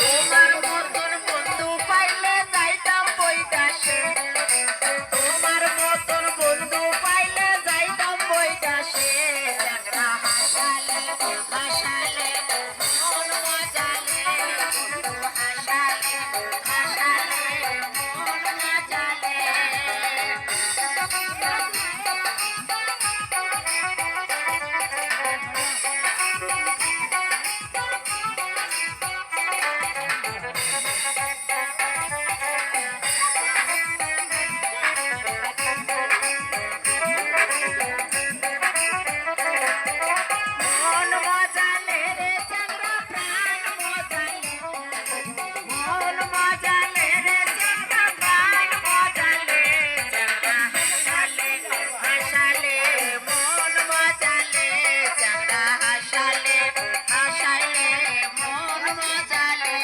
তোমার মতন বন্ধু পাইলে যাইতাম বৈকাশে, তোমার মতন বন্ধু পাইলে যাইতাম বৈকাশে। একটা হাসালে হাসালে মন মজালে, বন্ধু হাসালে হাসালে মন মজালে। মন মজালে রে চাংরা প্রাণ মজালে, মন মজালে রে চাংরা প্রাণ মজালে। চাংরা হাসালে হাসালে মন মজালে, চাংরা হাসালে হাসালে মন মজালে।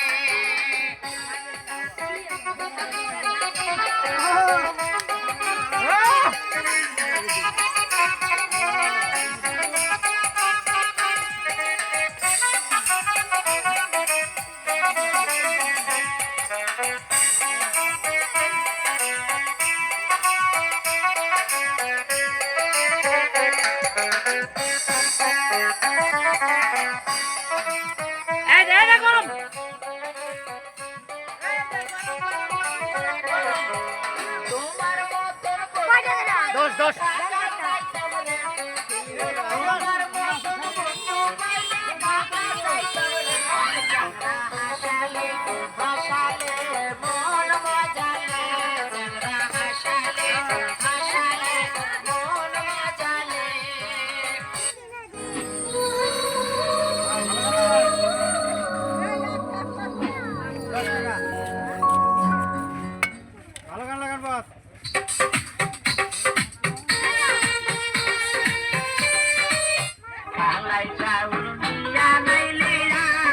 তোমার মতন দোষ দোষ